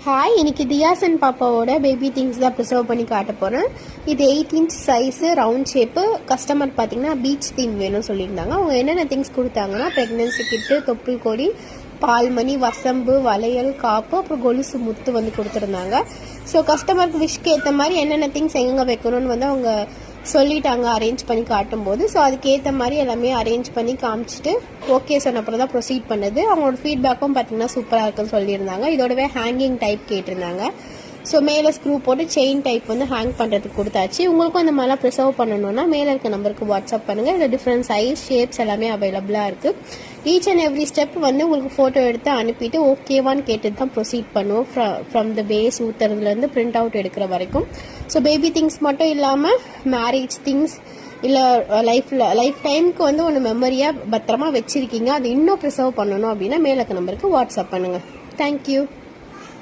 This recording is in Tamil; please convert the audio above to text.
ஹாய், இன்னைக்கு தியாசன் பாப்பாவோட பேபி திங்ஸ் தான் ப்ரிசர்வ் பண்ணி காட்ட போகிறேன். இது 8 inch size, round shape. Customer பார்த்தீங்கன்னா பீச் தீம் வேணும்னு சொல்லியிருந்தாங்க. அவங்க என்னென்ன திங்ஸ் கொடுத்தாங்கன்னா ப்ரெக்னென்சி கிட்டு, தொப்புள் கொடி, பால்மணி, வசம்பு, வளையல், காப்பு, அப்புறம் கொலுசு முத்து வந்து கொடுத்துருந்தாங்க. ஸோ கஸ்டமருக்கு விஷக்கு ஏற்ற மாதிரி என்னென்ன திங்ஸ் எங்கே வைக்கணும்னு வந்து அவங்க சொல்லிட்டாங்க அரேஞ்ச் பண்ணி காட்டும்போது. ஸோ அதுக்கேற்ற மாதிரி எல்லாமே அரேஞ்ச் பண்ணி காமிச்சிட்டு ஓகே சொன்னப்பறம் தான் ப்ரொசீட் பண்ணது. அவங்களோட ஃபீட்பேக்கும் பார்த்தீங்கன்னா சூப்பராக இருக்குன்னு சொல்லியிருந்தாங்க. இதோடவே ஹேங்கிங் டைப் கேட்டிருந்தாங்க. ஸோ மேலே ஸ்க்ரூ போட்டு செயின் டைப் வந்து ஹேங் பண்ணுறதுக்கு கொடுத்தாச்சு. உங்களுக்கும் இந்த மாதிரிலாம் ப்ரிசர்வ் பண்ணணும்னா மேலே இருக்க நம்பருக்கு வாட்ஸ்அப் பண்ணுங்கள். இதில் டிஃப்ரெண்ட் சைஸ், ஷேப்ஸ் எல்லாமே அவைலபிளாக இருக்குது. ஈச் அண்ட் எவ்ரி ஸ்டெப் வந்து உங்களுக்கு ஃபோட்டோ எடுத்து அனுப்பிட்டு ஓகேவான்னு கேட்டுட்டு தான் ப்ரொசீட் பண்ணுவோம். ஃப்ரம் த பேஸ் ஊற்றுறதுலேருந்து பிரிண்ட் அவுட் எடுக்கிற வரைக்கும். ஸோ பேபி திங்ஸ் மட்டும் இல்லாமல் மேரேஜ் திங்ஸ் இல்லை லைஃப் டைமுக்கு வந்து ஒன்று மெமரியாக பத்திரமா வச்சுருக்கீங்க, அது இன்னும் ப்ரிசர்வ் பண்ணணும் அப்படின்னா மேலே இருக்க நம்பருக்கு வாட்ஸ்அப் பண்ணுங்கள். தேங்க்யூ.